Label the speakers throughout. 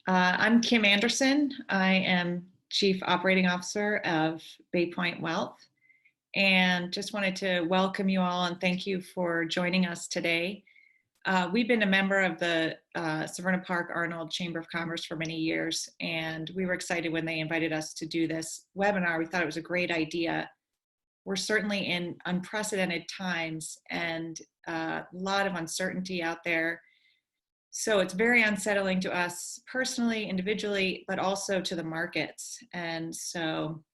Speaker 1: I'm Kim Anderson. I am Chief Operating Officer of Bay Point Wealth, and just wanted to welcome you all and thank you for joining us today. We've been a member of the Severna Park Arnold Chamber of Commerce for many years, and we were excited when they invited us to do this webinar. We thought it was a great idea. We're certainly in unprecedented times and a lot of uncertainty out there. So it's very unsettling to us personally, individually, but also to the markets. And so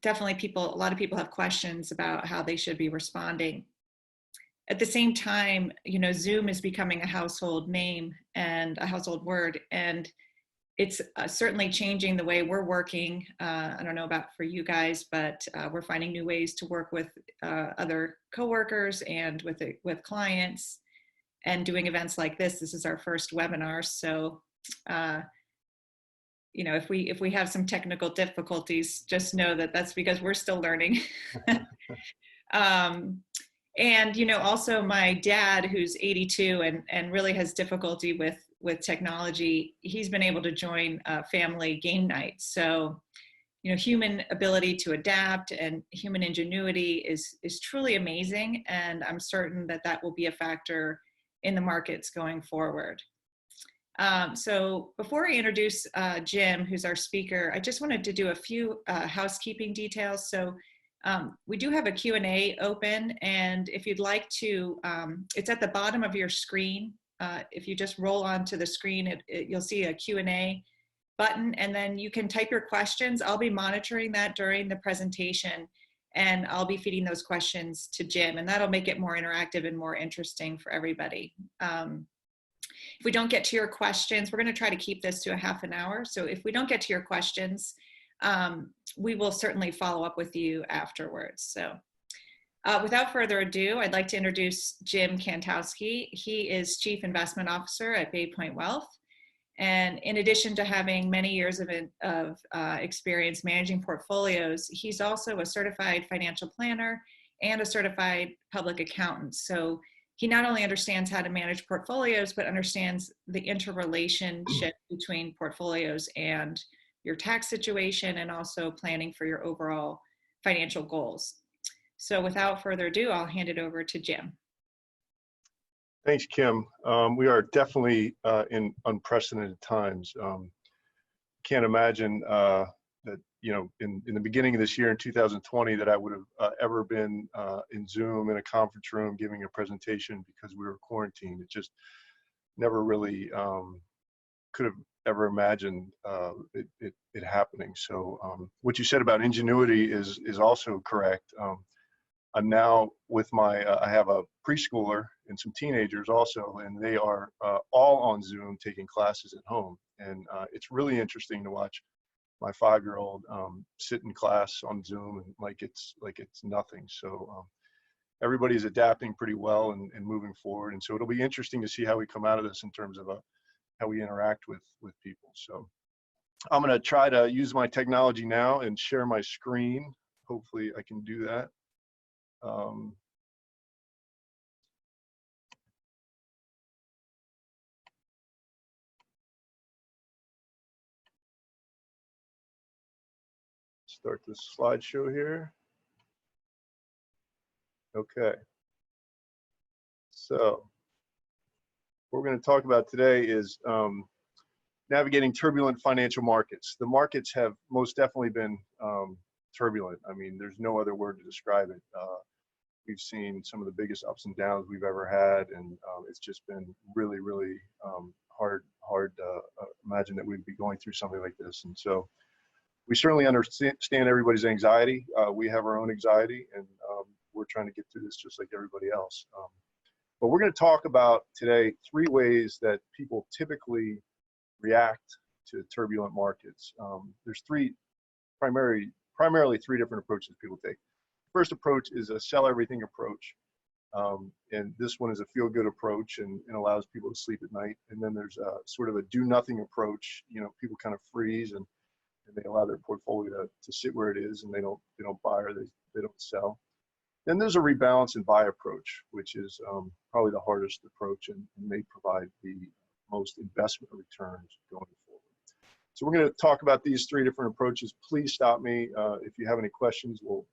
Speaker 1: definitely a lot of people have questions about how they should be responding. At the same time, Zoom is becoming a household name and a household word, and it's certainly changing the way we're working. I don't know about for you guys, but we're finding new ways to work with other coworkers and with clients. And doing events like this is our first webinar. So, if we have some technical difficulties, just know that that's because we're still learning. And, also my dad, who's 82 and really has difficulty with technology, he's been able to join family game night. So, human ability to adapt and human ingenuity is truly amazing. And I'm certain that will be a factor in the markets going forward. So before I introduce Jim, who's our speaker, I just wanted to do a few housekeeping details. So we do have a Q&A open, and if you'd like to, it's at the bottom of your screen. If you just roll onto the screen, you'll see a Q&A button, and then you can type your questions. I'll be monitoring that during the presentation, and I'll be feeding those questions to Jim, and that'll make it more interactive and more interesting for everybody. If we don't get to your questions, we're going to try to keep this to a half an hour. So if we don't get to your questions, we will certainly follow up with you afterwards. So without further ado, I'd like to introduce Jim Kantowski. He is Chief Investment Officer at Bay Point Wealth. And in addition to having many years of experience managing portfolios, he's also a certified financial planner and a certified public accountant. So he not only understands how to manage portfolios, but understands the interrelationship between portfolios and your tax situation, and also planning for your overall financial goals. So without further ado, I'll hand it over to Jim.
Speaker 2: Thanks, Kim. We are definitely in unprecedented times. Can't imagine that, in the beginning of this year in 2020, that I would have ever been in Zoom in a conference room giving a presentation because we were quarantined. It just never really could have ever imagined it happening. So what you said about ingenuity is also correct. I'm now with I have a preschooler and some teenagers also, and they are all on Zoom taking classes at home. And it's really interesting to watch my 5-year-old sit in class on Zoom and like it's nothing. So everybody's adapting pretty well and moving forward. And so it'll be interesting to see how we come out of this in terms of how we interact with people. So I'm going to try to use my technology now and share my screen. Hopefully I can do that. Start this slideshow here. Okay. So what we're going to talk about today is navigating turbulent financial markets. The markets have most definitely been turbulent. I mean, there's no other word to describe it. We've seen some of the biggest ups and downs we've ever had, and it's just been really, really hard to imagine that we'd be going through something like this. And so we certainly understand everybody's anxiety. We have our own anxiety, and we're trying to get through this just like everybody else. But we're going to talk about today 3 ways that people typically react to turbulent markets. There's primarily 3 different approaches people take. First approach is a sell everything approach. And this one is a feel good approach and allows people to sleep at night. And then there's a sort of a do nothing approach. People kind of freeze and they allow their portfolio to sit where it is, and they don't buy or they don't sell. Then there's a rebalance and buy approach, which is probably the hardest approach and may provide the most investment returns going forward. So we're going to talk about these three different approaches. Please stop me if you have any questions. We'll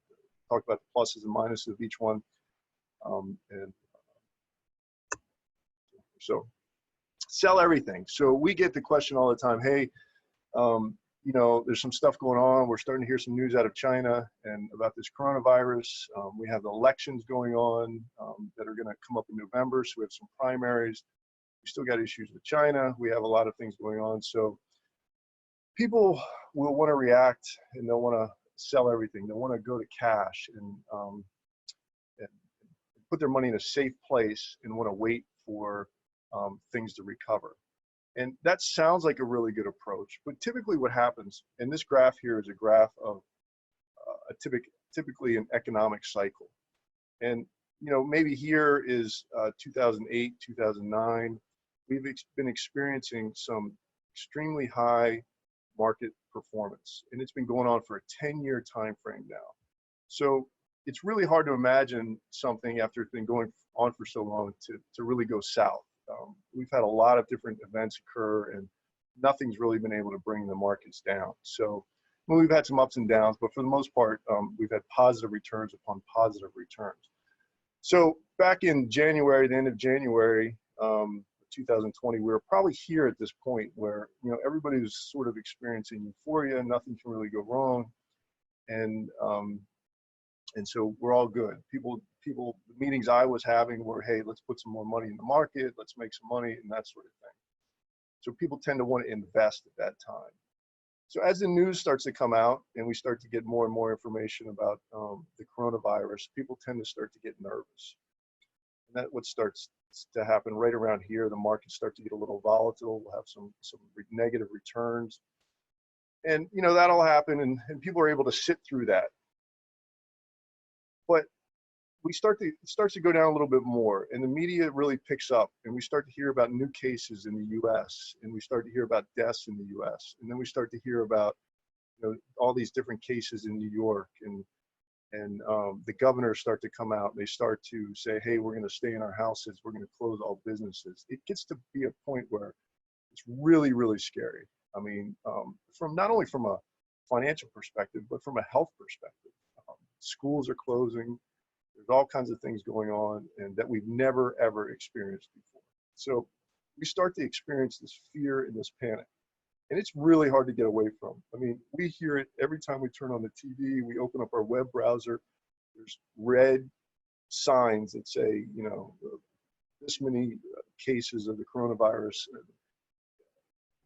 Speaker 2: talk about the pluses and minuses of each one. And so sell everything. So we get the question all the time, hey, you know, there's some stuff going on. We're starting to hear some news out of China and about this coronavirus. We have elections going on that are going to come up in November. So we have some primaries. We still got issues with China. We have a lot of things going on. So people will want to react and they'll want to sell everything. They'll want to go to cash and put their money in a safe place and want to wait for things to recover. And that sounds like a really good approach, but typically what happens, and this graph here is a graph of typically an economic cycle. And, you know, maybe here is 2008, 2009. We've been experiencing some extremely high market performance, and it's been going on for a 10-year time frame now. So it's really hard to imagine something after it's been going on for so long to really go south. We've had a lot of different events occur and nothing's really been able to bring the markets down. So well, we've had some ups and downs, but for the most part, we've had positive returns upon positive returns. So back in January, the end of January, 2020, we were probably here at this point where, you know, everybody was sort of experiencing euphoria, nothing can really go wrong. And so we're all good. People, the meetings I was having were, hey, let's put some more money in the market, let's make some money and that sort of thing. So people tend to want to invest at that time. So as the news starts to come out and we start to get more and more information about the coronavirus, people tend to start to get nervous. And that's what starts to happen right around here. The markets start to get a little volatile. We'll have some negative returns. And, you know, that'll happen and people are able to sit through that. But it starts to go down a little bit more, and the media really picks up, and we start to hear about new cases in the U.S., and we start to hear about deaths in the U.S., and then we start to hear about, you know, all these different cases in New York, and the governors start to come out, and they start to say, hey, we're going to stay in our houses, we're going to close all businesses. It gets to be a point where it's really, really scary. I mean, from not only from a financial perspective, but from a health perspective. Schools are closing. There's all kinds of things going on and that we've never, ever experienced before. So we start to experience this fear and this panic. And it's really hard to get away from. I mean, we hear it every time we turn on the TV, we open up our web browser, there's red signs that say, you know, this many cases of the coronavirus,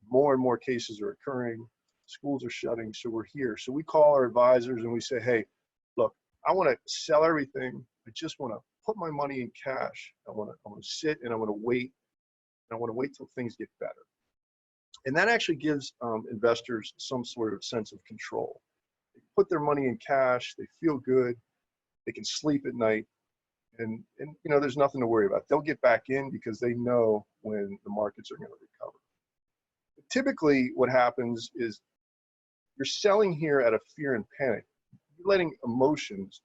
Speaker 2: more and more cases are occurring, schools are shutting, so we're here. So we call our advisors and we say, hey, look, I want to sell everything. I just want to put my money in cash. I want to sit and I want to wait. And I want to wait till things get better. And that actually gives investors some sort of sense of control. They put their money in cash. They feel good. They can sleep at night. And you know, there's nothing to worry about. They'll get back in because they know when the markets are going to recover. But typically, what happens is you're selling here out of fear and panic. You're letting emotions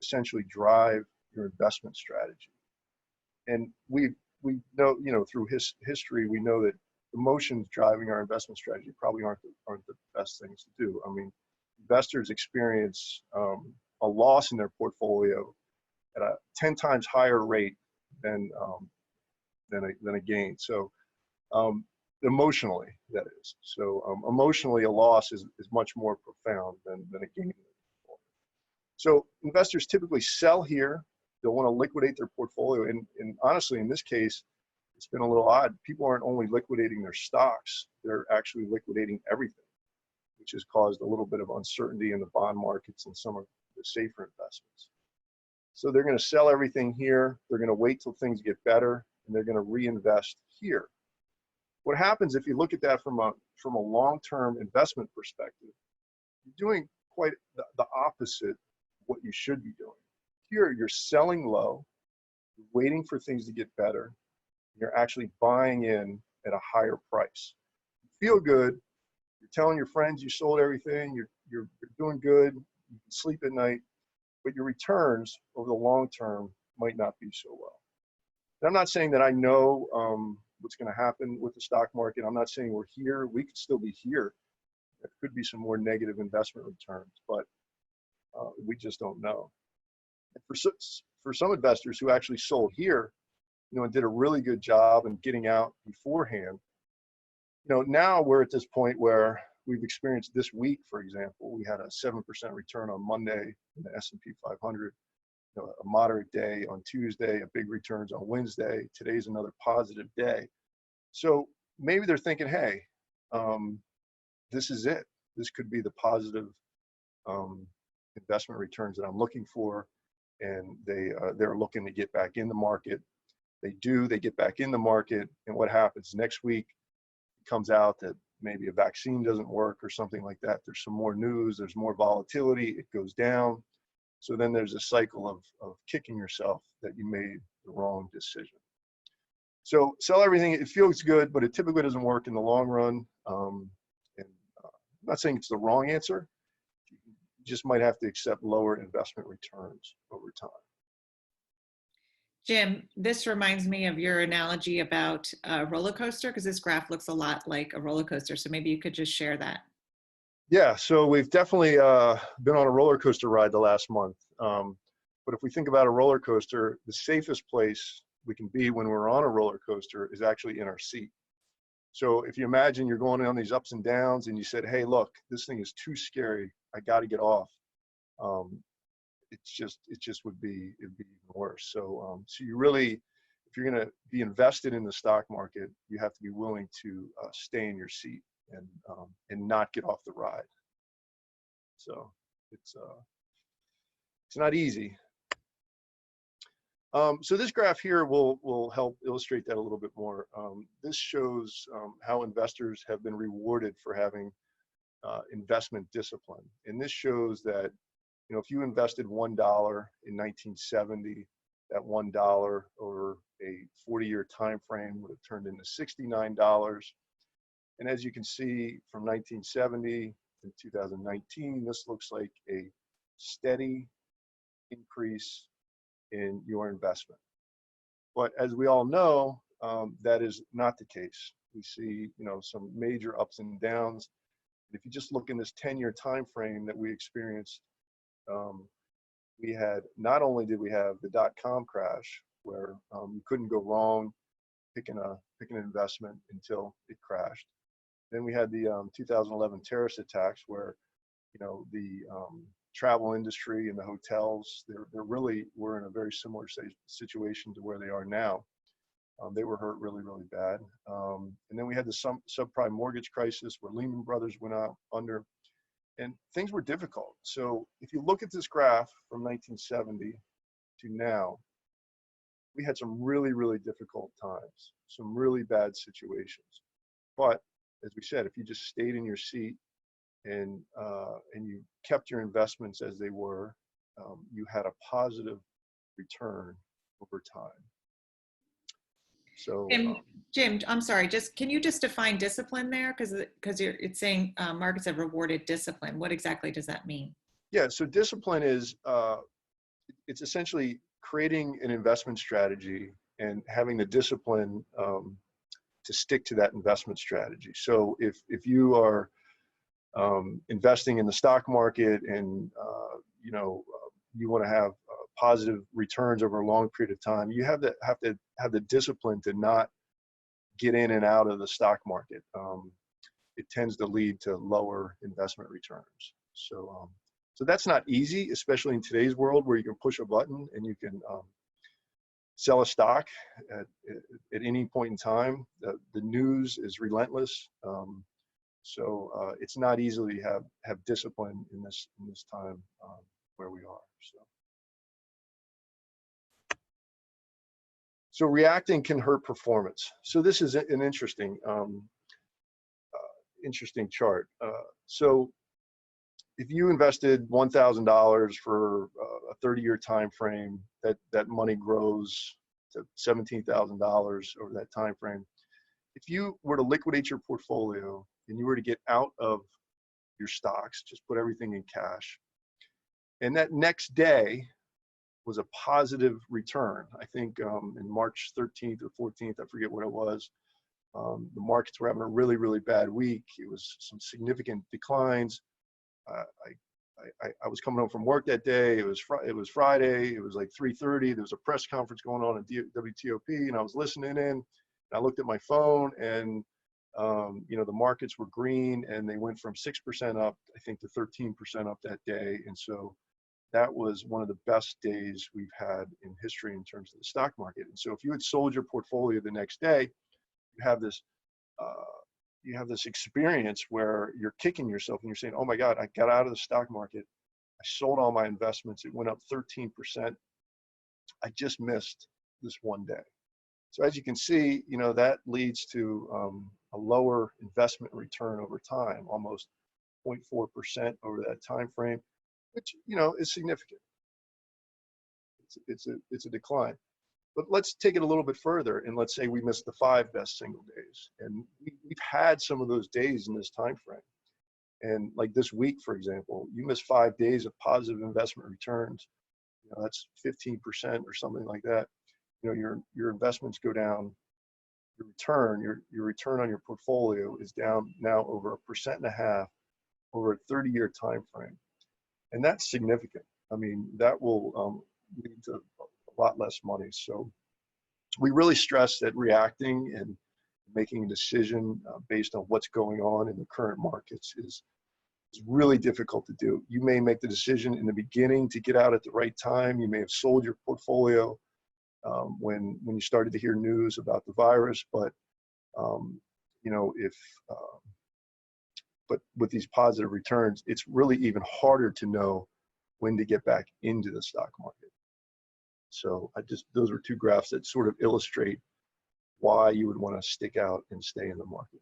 Speaker 2: essentially drive your investment strategy. And we know, you know, through history, we know that emotions driving our investment strategy probably aren't the best things to do. I mean, investors experience a loss in their portfolio at a 10 times higher rate than a gain. So emotionally, that is. So emotionally, a loss is much more profound than a gain. So investors typically sell here. They'll want to liquidate their portfolio. And honestly, in this case, it's been a little odd. People aren't only liquidating their stocks, they're actually liquidating everything, which has caused a little bit of uncertainty in the bond markets and some of the safer investments. So they're going to sell everything here. They're going to wait till things get better, and they're going to reinvest here. What happens if you look at that from a long-term investment perspective, you're doing quite the opposite what you should be doing. Here, you're selling low, you're waiting for things to get better, you're actually buying in at a higher price. You feel good, you're telling your friends you sold everything, you're doing good, you can sleep at night, but your returns over the long term might not be so well. And I'm not saying that I know what's going to happen with the stock market. I'm not saying we're here. We could still be here. There could be some more negative investment returns, but we just don't know. And for some investors who actually sold here, and did a really good job in getting out beforehand, now we're at this point where we've experienced this week, for example, we had a 7% return on Monday in the S&P 500, a moderate day on Tuesday, a big returns on Wednesday. Today's another positive day. So maybe they're thinking, hey, this is it. This could be the positive investment returns that I'm looking for. And they're looking to get back in the market. They get back in the market, and what happens next week? It comes out that maybe a vaccine doesn't work or something like that. There's some more news, there's more volatility, it goes down. So then there's a cycle of kicking yourself that you made the wrong decision. So sell everything. It feels good, but it typically doesn't work in the long run. I'm not saying it's the wrong answer. You just might have to accept lower investment returns over time.
Speaker 1: Jim, this reminds me of your analogy about a roller coaster, because this graph looks a lot like a roller coaster. So maybe you could just share that.
Speaker 2: Yeah, so we've definitely been on a roller coaster ride the last month. But if we think about a roller coaster, the safest place we can be when we're on a roller coaster is actually in our seat. So if you imagine you're going on these ups and downs and you said, hey, look, this thing is too scary, I got to get off. It just would be even worse. So you really, if you're going to be invested in the stock market, you have to be willing to stay in your seat and not get off the ride. So it's not easy. So this graph here will help illustrate that a little bit more. This shows how investors have been rewarded for having investment discipline, and this shows that if you invested $1 in 1970, that $1 over a 40-year time frame would have turned into $69. And as you can see, from 1970 to 2019, this looks like a steady increase in your investment. But as we all know, that is not the case. We see, some major ups and downs. If you just look in this 10-year time frame that we experienced, we had, not only did we have the dot-com crash where you couldn't go wrong picking an investment until it crashed. Then we had the 2011 terrorist attacks where, the travel industry and the hotels, they really were in a very similar situation to where they are now. They were hurt really, really bad. And then we had the subprime mortgage crisis where Lehman Brothers went out under, and things were difficult. So if you look at this graph from 1970 to now, we had some really, really difficult times, some really bad situations. But as we said, if you just stayed in your seat and you kept your investments as they were, you had a positive return over time. So
Speaker 1: Jim, I'm sorry, can you just define discipline there? Because it's saying markets have rewarded discipline. What exactly does that mean?
Speaker 2: Yeah, so discipline is, it's essentially creating an investment strategy and having the discipline to stick to that investment strategy. So if you are investing in the stock market and you want to have positive returns over a long period of time, you have to have the discipline to not get in and out of the stock market. It tends to lead to lower investment returns. So that's not easy, especially in today's world where you can push a button and you can sell a stock at any point in time. The news is relentless. So it's not easy to have discipline in this time where we are. So reacting can hurt performance. So this is an interesting chart. So if you invested $1,000 for a 30-year time frame, that money grows to $17,000 over that time frame. If you were to liquidate your portfolio and you were to get out of your stocks, just put everything in cash, and that next day was a positive return. I think in March 13th or 14th, I forget what it was. The markets were having a really, really bad week. It was some significant declines. I was coming home from work that day. It was Friday. It was like 3:30. There was a press conference going on at WTOP, and I was listening in. And I looked at my phone, and the markets were green, and they went from 6% up, I think, to 13% up that day. And so that was one of the best days we've had in history in terms of the stock market. And so if you had sold your portfolio the next day, you have this experience where you're kicking yourself and you're saying, oh my God, I got out of the stock market. I sold all my investments. It went up 13%. I just missed this one day. So as you can see, that leads to a lower investment return over time, almost 0.4% over that time frame, which is significant. It's a decline. But let's take it a little bit further, and let's say we missed the 5 best single days, and we've had some of those days in this time frame. And like this week, for example, you miss 5 days of positive investment returns. That's 15% or something like that. Your investments go down. Your return on your portfolio is down now over 1.5% over a 30-year time frame, and that's significant. I mean, that will lead to a lot less money. So we really stress that reacting and making a decision based on what's going on in the current markets is really difficult to do. You may make the decision in the beginning to get out at the right time. You may have sold your portfolio when you started to hear news about the virus, but but with these positive returns, it's really even harder to know when to get back into the stock market. So those were 2 graphs that sort of illustrate why you would want to stick out and stay in the market.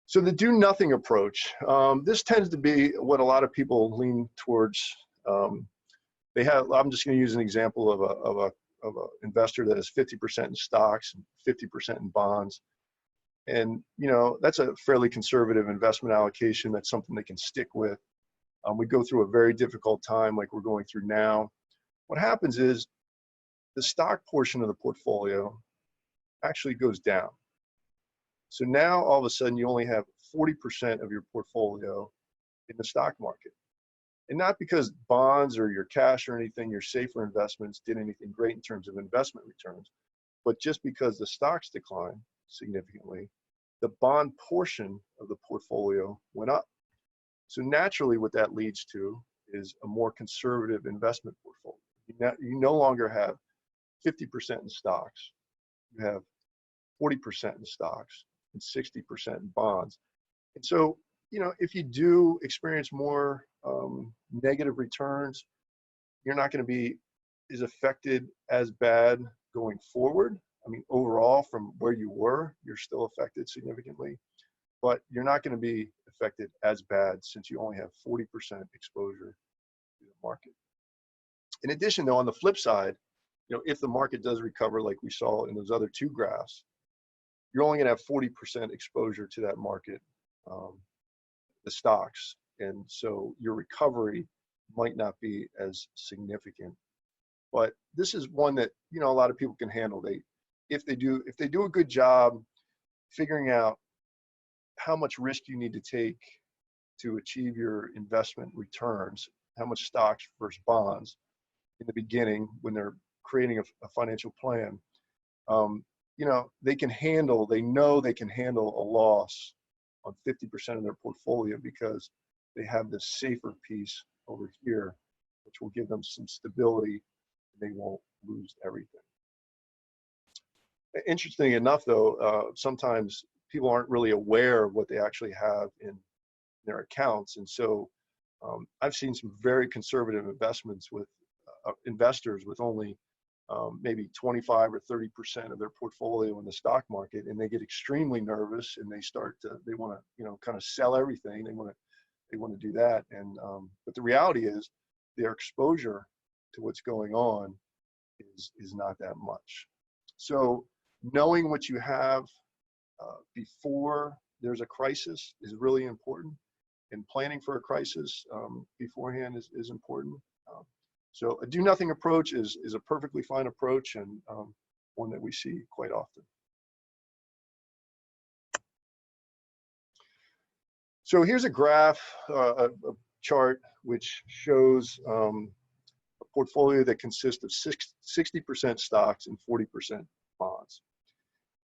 Speaker 2: So the do nothing approach, this tends to be what a lot of people lean towards. I'm just going to use an example of a investor that has 50% in stocks and 50% in bonds. And, that's a fairly conservative investment allocation. That's something they can stick with. We go through a very difficult time like we're going through now. What happens is the stock portion of the portfolio actually goes down. So now all of a sudden you only have 40% of your portfolio in the stock market. And not because bonds or your cash or anything, your safer investments did anything great in terms of investment returns, but just because the stocks declined significantly, the bond portion of the portfolio went up. So naturally what that leads to is a more conservative investment portfolio. You no longer have 50% in stocks. You have 40% in stocks and 60% in bonds. And so, if you do experience more negative returns, you're not going to be as affected as bad going forward. I mean, overall, from where you were, you're still affected significantly, but you're not going to be affected as bad since you only have 40% exposure to the market. In addition, though, on the flip side, if the market does recover like we saw in those other 2 graphs, you're only going to have 40% exposure to that market, the stocks. And so your recovery might not be as significant. But this is one that, a lot of people can handle. If they do a good job figuring out how much risk you need to take to achieve your investment returns, how much stocks versus bonds in the beginning when they're creating a financial plan, they know they can handle a loss on 50% of their portfolio because they have this safer piece over here, which will give them some stability. They won't lose everything. Interesting enough, though, sometimes people aren't really aware of what they actually have in their accounts. And so I've seen some very conservative investments with investors with only maybe 25 or 30% of their portfolio in the stock market, and they get extremely nervous and they want to, kind of sell everything. They want to do that. And but the reality is their exposure to what's going on is not that much. So knowing what you have before there's a crisis is really important. and planning for a crisis beforehand is important. So a do nothing approach is a perfectly fine approach, and one that we see quite often. So here's a graph, a chart, which shows a portfolio that consists of 60% stocks and 40% bonds.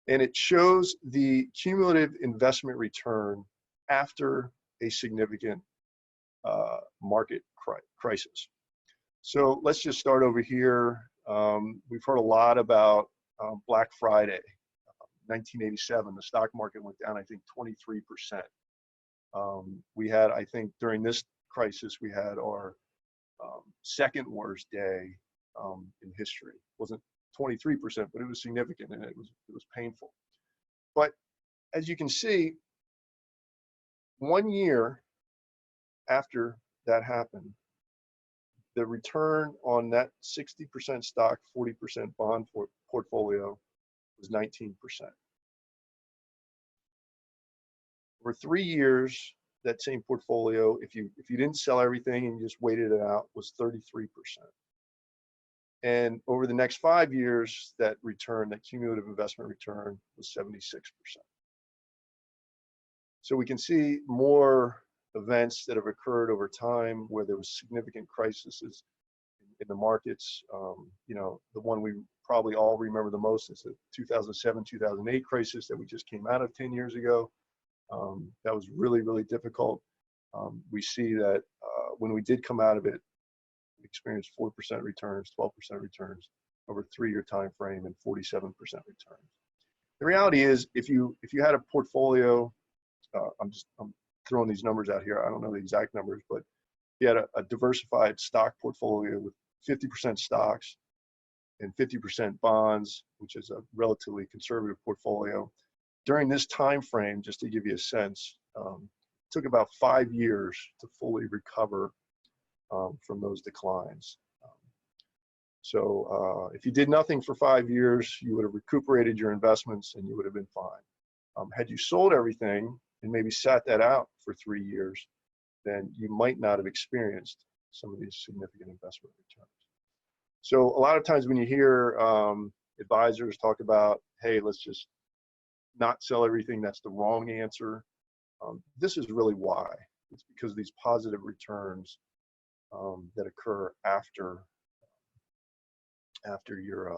Speaker 2: And it shows the cumulative investment return after a significant market crisis. So let's just start over here. We've heard a lot about Black Friday, 1987. The stock market went down, I think, 23%. We had, I think, during this crisis, we had our second worst day in history. It wasn't 23%, but it was significant, and it was painful. But as you can see, 1 year after that happened, the return on that 60% stock, 40% bond portfolio was 19%. For 3 years, that same portfolio, if you didn't sell everything and you just waited it out, was 33%. And over the next 5 years, that return, that cumulative investment return, was 76%. So we can see more events that have occurred over time where there was significant crises in the markets. You know, the one we probably all remember the most is the 2007, 2008 crisis that we just came out of 10 years ago. That was really, really difficult. We see that when we did come out of it, we experienced 4% returns, 12% returns over a 3-year time frame, and 47% returns. The reality is, if you had a portfolio, I'm throwing these numbers out here. I don't know the exact numbers, but you had a diversified stock portfolio with 50% stocks and 50% bonds, which is a relatively conservative portfolio. During this time frame, just to give you a sense, it took about 5 years to fully recover from those declines. So if you did nothing for 5 years, you would have recuperated your investments and you would have been fine. Had you sold everything and maybe sat that out for 3 years, then you might not have experienced some of these significant investment returns. So a lot of times when you hear advisors talk about, hey, let's just not sell everything, that's the wrong answer. This is really why. It's because of these positive returns that occur after your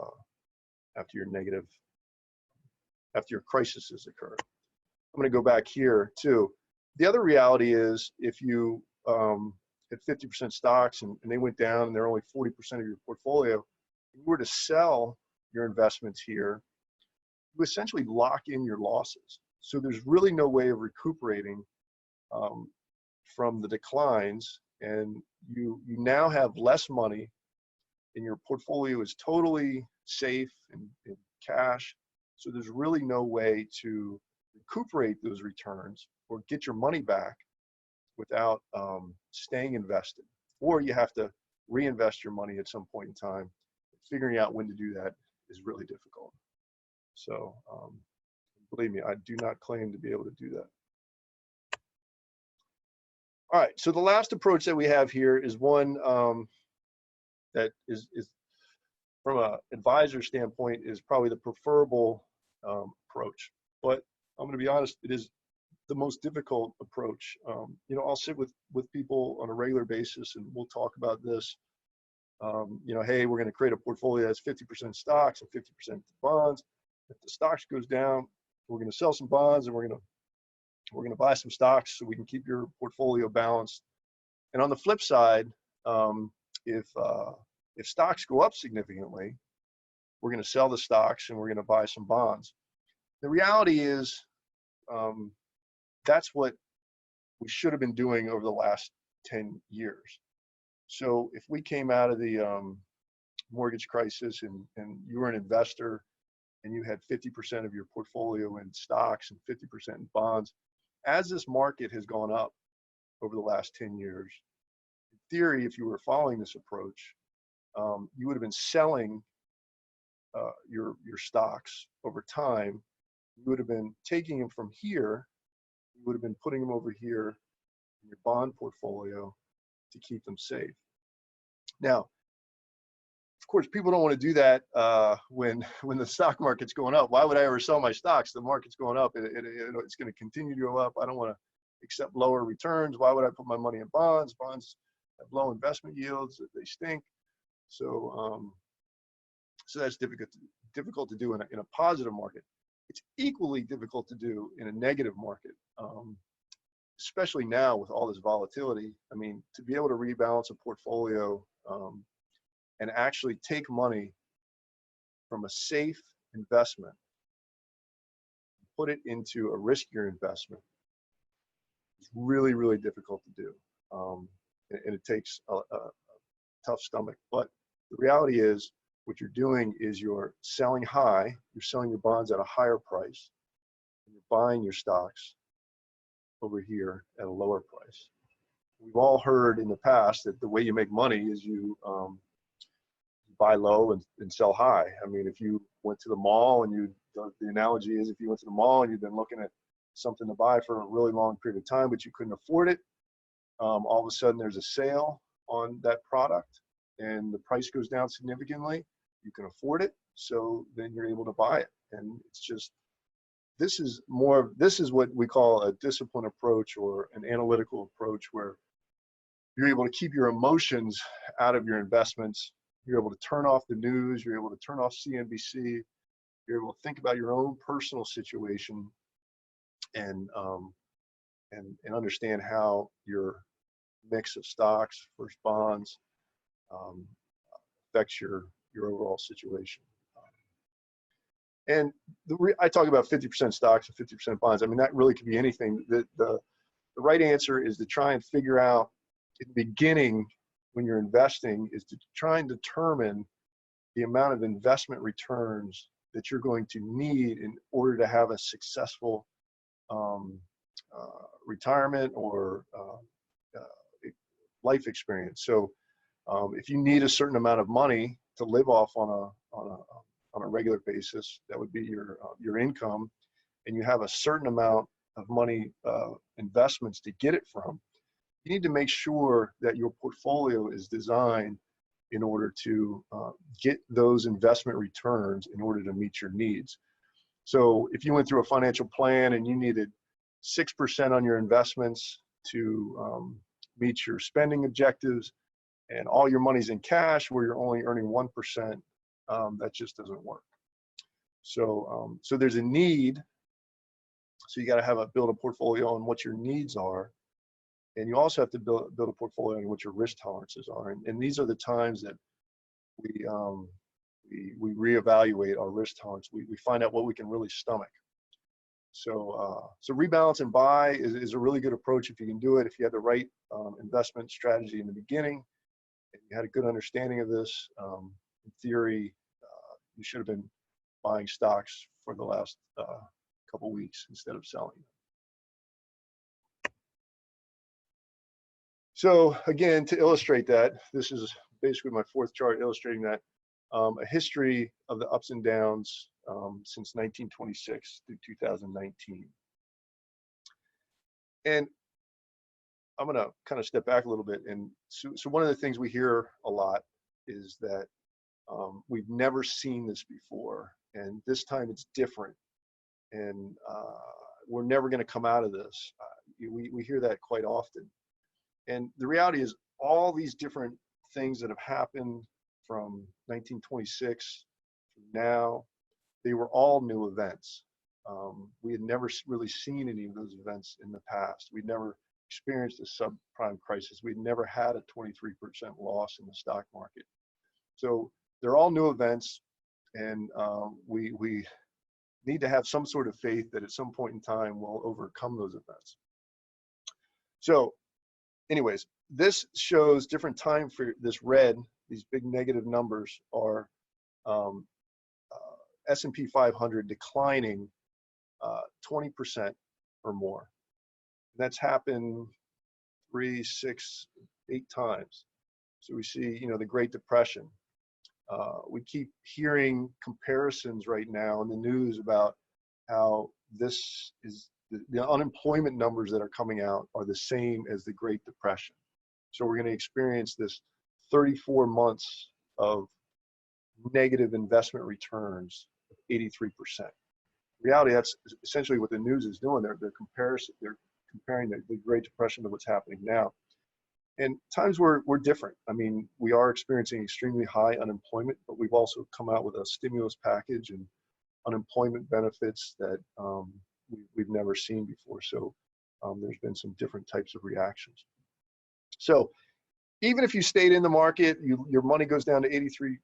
Speaker 2: crisis has occurred. I'm going to go back here too. The other reality is, if you had 50% stocks and they went down and they're only 40% of your portfolio, if you were to sell your investments here, you essentially lock in your losses. So there's really no way of recuperating from the declines, and you now have less money, and your portfolio is totally safe in cash. So there's really no way to recuperate those returns or get your money back without staying invested. Or you have to reinvest your money at some point in time. Figuring out when to do that is really difficult. So believe me, I do not claim to be able to do that. All right, so the last approach that we have here is one that is from an advisor standpoint, is probably the preferable approach. But I'm going to be honest, it is the most difficult approach. You know, I'll sit with people on a regular basis and we'll talk about this. You know, hey, we're going to create a portfolio that's 50% stocks and 50% bonds. If the stocks goes down, we're going to sell some bonds and we're going to buy some stocks so we can keep your portfolio balanced. And on the flip side, if stocks go up significantly, we're going to sell the stocks and we're going to buy some bonds. The reality is, that's what we should have been doing over the last 10 years. So if we came out of the mortgage crisis and you were an investor and you had 50% of your portfolio in stocks and 50% in bonds, as this market has gone up over the last 10 years, in theory, if you were following this approach, you would have been selling your stocks over time. You would have been taking them from here, you would have been putting them over here, in your bond portfolio to keep them safe. Now, of course, people don't want to do that when the stock market's going up. Why would I ever sell my stocks? The market's going up. It's going to continue to go up. I don't want to accept lower returns. Why would I put my money in bonds? Bonds have low investment yields. They stink. So that's difficult to do in a positive market. It's equally difficult to do in a negative market, especially now with all this volatility. I mean, to be able to rebalance a portfolio and actually take money from a safe investment, put it into a riskier investment, is really, really difficult to do. And it takes a tough stomach. But the reality is, what you're doing is you're selling high, you're selling your bonds at a higher price, and you're buying your stocks over here at a lower price. We've all heard in the past that the way you make money is you buy low and sell high. I mean, if you went to the mall and the analogy is if you went to the mall and you've been looking at something to buy for a really long period of time, but you couldn't afford it, all of a sudden there's a sale on that product and the price goes down significantly, you can afford it, so then you're able to buy it. And it's just, this is what we call a disciplined approach or an analytical approach, where you're able to keep your emotions out of your investments. You're able to turn off the news. You're able to turn off CNBC. You're able to think about your own personal situation and understand how your mix of stocks versus bonds affects your overall situation. And I talk about 50% stocks and 50% bonds. I mean, that really could be anything. The right answer is to try and figure out in the beginning, when you're investing, is to try and determine the amount of investment returns that you're going to need in order to have a successful retirement or life experience. So if you need a certain amount of money to live off on a regular basis, that would be your income, and you have a certain amount of money investments to get it from, you need to make sure that your portfolio is designed in order to get those investment returns in order to meet your needs. So if you went through a financial plan and you needed 6% on your investments to meet your spending objectives, and all your money's in cash where you're only earning 1%, that just doesn't work. So there's a need. So you got to build a portfolio on what your needs are. And you also have to build a portfolio on what your risk tolerances are. And these are the times that we reevaluate our risk tolerance. We find out what we can really stomach. So rebalance and buy is a really good approach if you can do it. If you had the right investment strategy in the beginning, and you had a good understanding of this, in theory, you should have been buying stocks for the last couple weeks instead of selling them. So again, to illustrate that, this is basically my fourth chart illustrating that, a history of the ups and downs since 1926 through 2019. And I'm going to kind of step back a little bit. And so one of the things we hear a lot is that we've never seen this before, and this time it's different, and we're never going to come out of this. We hear that quite often. And the reality is, all these different things that have happened from 1926 to now, they were all new events. We had never really seen any of those events in the past. We'd never experienced a subprime crisis. We'd never had a 23% loss in the stock market. So they're all new events, and we need to have some sort of faith that at some point in time we'll overcome those events. So anyways, this shows different time for this red. These big negative numbers are S&P 500 declining 20% or more. That's happened 3, 6, 8 times. So we see, the Great Depression. We keep hearing comparisons right now in the news about how this is the unemployment numbers that are coming out are the same as the Great Depression. So we're going to experience this 34 months of negative investment returns of 83%. In reality, that's essentially what the news is doing. They're comparing the Great Depression to what's happening now. And times we're different. I mean, we are experiencing extremely high unemployment, but we've also come out with a stimulus package and unemployment benefits that we've never seen before. So there's been some different types of reactions. So even if you stayed in the market, your money goes down to 83%.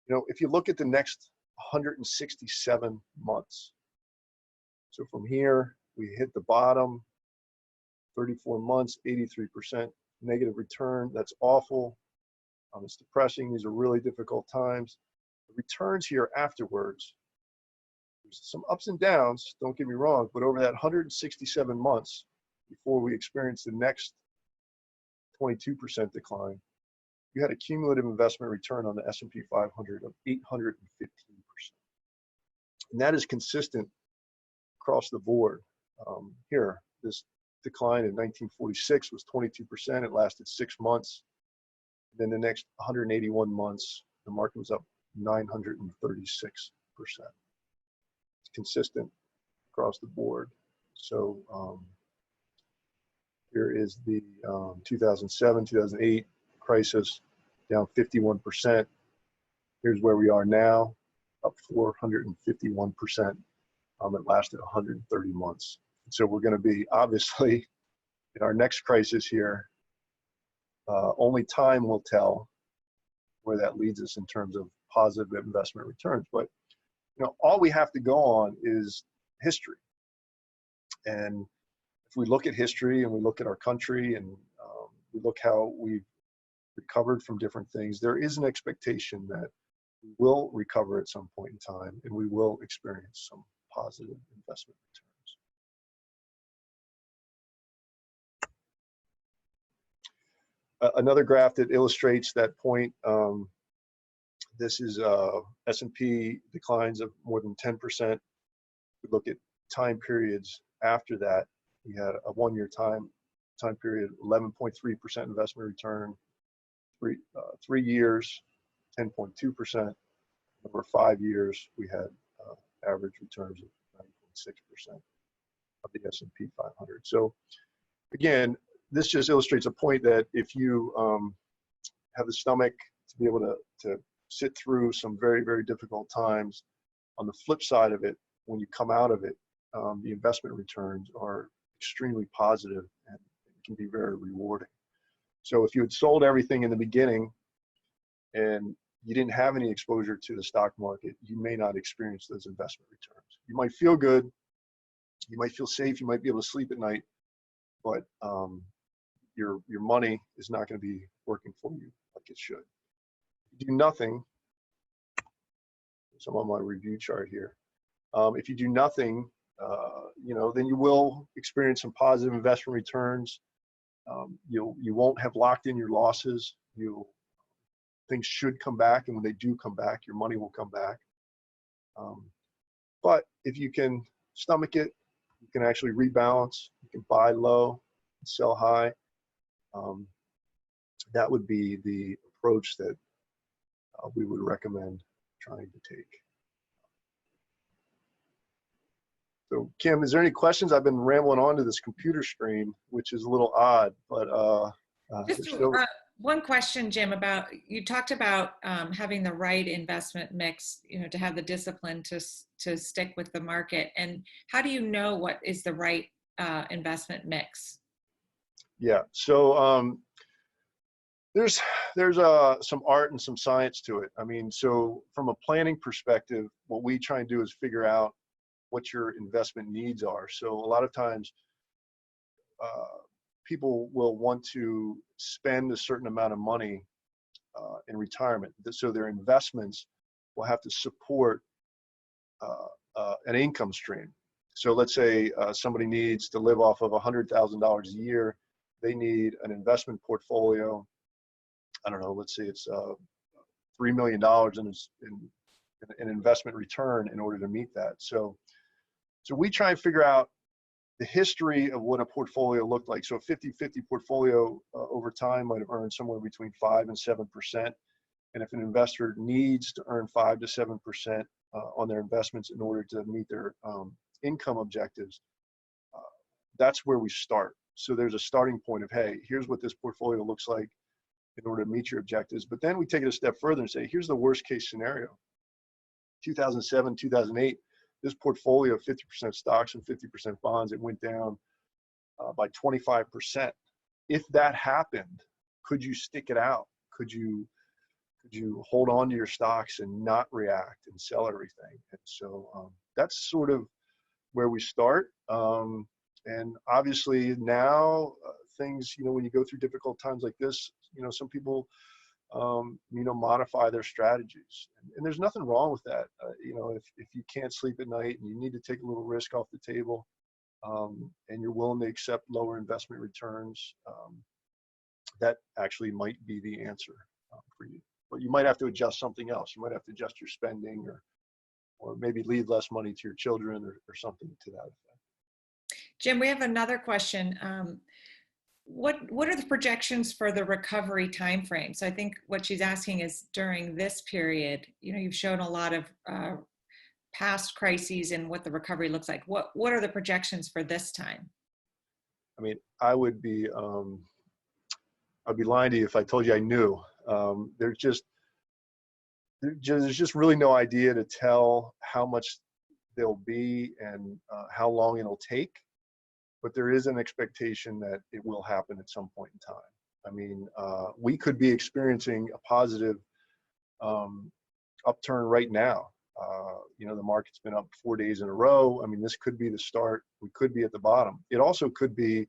Speaker 2: You know, if you look at the next 167 months, so from here we hit the bottom, 34 months, 83% negative return. That's awful. It's depressing. These are really difficult times. The returns here afterwards, there's some ups and downs, don't get me wrong, but over that 167 months before we experience the next 22% decline, you had a cumulative investment return on the S&P 500 of 815%. And that is consistent across the board. Here, this decline in 1946 was 22%. It lasted 6 months. Then the next 181 months, the market was up 936%. It's consistent across the board. So here is the 2007, 2008 crisis, down 51%. Here's where we are now, up 451%. It lasted 130 months. So we're going to be, obviously, in our next crisis here, only time will tell where that leads us in terms of positive investment returns. But you know, all we have to go on is history. And if we look at history and we look at our country and we look how we've recovered from different things, there is an expectation that we will recover at some point in time and we will experience some positive investment returns. Another graph that illustrates that point, this is S&P declines of more than 10%. We look at time periods after that. We had a 1-year time period, 11.3% investment return, 3 years, 10.2%. Over 5 years, we had average returns of 9.6% of the S&P 500. So again, this just illustrates a point that if you have the stomach to be able to sit through some very, very difficult times, on the flip side of it, when you come out of it, the investment returns are extremely positive and it can be very rewarding. So if you had sold everything in the beginning and you didn't have any exposure to the stock market, you may not experience those investment returns. You might feel good, you might feel safe, you might be able to sleep at night, but your money is not going to be working for you like it should. If you do nothing, so I'm on my review chart here. If you do nothing, you know, then you will experience some positive investment returns. You won't have locked in your losses. Things should come back, and when they do come back, your money will come back. But if you can stomach it, you can actually rebalance. You can buy low, sell high. That would be the approach that we would recommend trying to take. So Kim, is there any questions? I've been rambling on to this computer screen, which is a little odd, but
Speaker 1: just one question, Jim, about, you talked about having the right investment mix, you know, to have the discipline to stick with the market. And how do you know what is the right investment mix?
Speaker 2: Yeah, so there's some art and some science to it. I mean, so from a planning perspective, what we try and do is figure out what your investment needs are. So a lot of times people will want to spend a certain amount of money in retirement. So their investments will have to support an income stream. So let's say somebody needs to live off of $100,000 a year. They need an investment portfolio. I don't know, let's say it's $3 million in an investment return in order to meet that. So So we try and figure out the history of what a portfolio looked like. So a 50-50 portfolio over time might have earned somewhere between 5 and 7%. And if an investor needs to earn 5 to 7% on their investments in order to meet their income objectives, that's where we start. So there's a starting point of, hey, here's what this portfolio looks like in order to meet your objectives. But then we take it a step further and say, here's the worst case scenario. 2007, 2008, this portfolio of 50% stocks and 50% bonds, it went down by 25%. If that happened, could you stick it out? Could you hold on to your stocks and not react and sell everything? And so that's sort of where we start. And obviously now things, when you go through difficult times like this, some people, modify their strategies. And there's nothing wrong with that. If you can't sleep at night and you need to take a little risk off the table, and you're willing to accept lower investment returns, that actually might be the answer for you. But you might have to adjust something else. You might have to adjust your spending, or maybe leave less money to your children, or something to that effect.
Speaker 1: Jim, we have another question. What are the projections for the recovery timeframe? So I think what she's asking is, during this period, you've shown a lot of past crises and what the recovery looks like. What are the projections for this time?
Speaker 2: I mean, I'd be lying to you if I told you I knew. There's just really no idea to tell how much there'll be and how long it'll take. But there is an expectation that it will happen at some point in time. I mean, we could be experiencing a positive upturn right now. The market's been up 4 days in a row. I mean, this could be the start. We could be at the bottom. It also could be,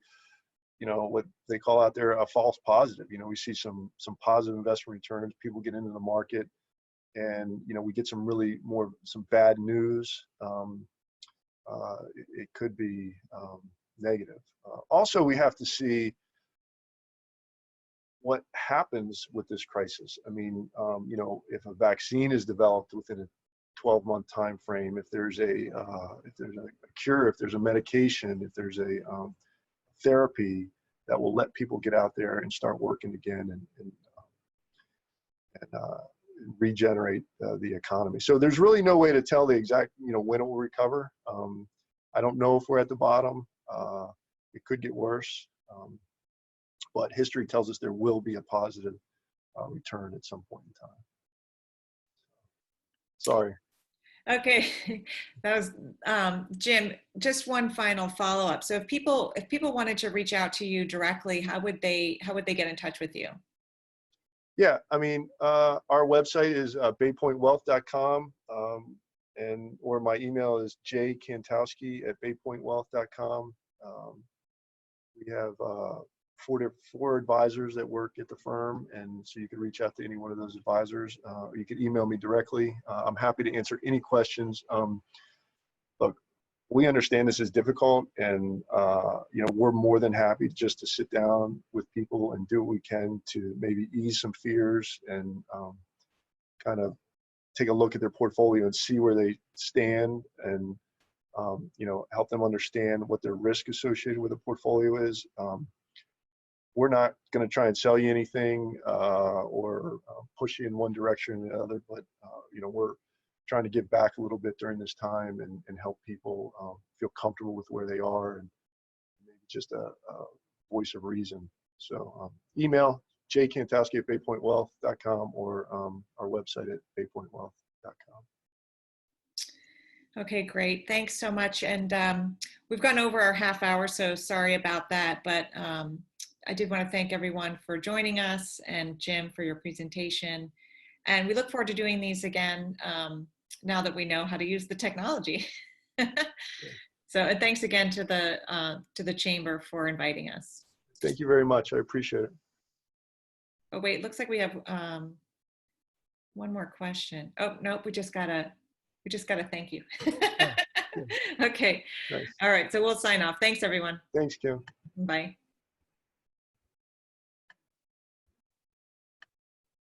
Speaker 2: what they call out there a false positive. We see some positive investment returns. People get into the market, and we get some bad news. It could be negative. Also, we have to see what happens with this crisis. I mean, if a vaccine is developed within a 12-month time frame, if there's a cure, if there's a medication, if there's a therapy that will let people get out there and start working again and regenerate the economy. So there's really no way to tell the exact when it will recover. I don't know if we're at the bottom. It could get worse, but history tells us there will be a positive return at some point in time. Sorry.
Speaker 1: Okay, that was Jim. Just one final follow-up. So if people wanted to reach out to you directly, how would they get in touch with you?
Speaker 2: Yeah, I mean, our website is baypointwealth.com, or my email is jkantowski@baypointwealth.com. We have four advisors that work at the firm, and so you can reach out to any one of those advisors. You can email me directly. I'm happy to answer any questions. Look, we understand this is difficult, and we're more than happy just to sit down with people and do what we can to maybe ease some fears and kind of take a look at their portfolio and see where they stand, and help them understand what their risk associated with a portfolio is. We're not going to try and sell you anything or push you in one direction or the other, but we're trying to give back a little bit during this time and help people feel comfortable with where they are, and maybe just a voice of reason. So email jkantowski@baypointwealth.com or our website at baypointwealth.com.
Speaker 1: Okay, great. Thanks so much. And we've gone over our half hour, so sorry about that. But I did want to thank everyone for joining us, and Jim for your presentation. And we look forward to doing these again now that we know how to use the technology. So thanks again to the Chamber for inviting us.
Speaker 2: Thank you very much. I appreciate it.
Speaker 1: Oh wait, looks like we have one more question. Oh nope, we just got a thank you. Okay.
Speaker 2: Nice.
Speaker 1: All right, so we'll sign off. Thanks everyone.
Speaker 2: Thanks, Kim.
Speaker 1: Bye.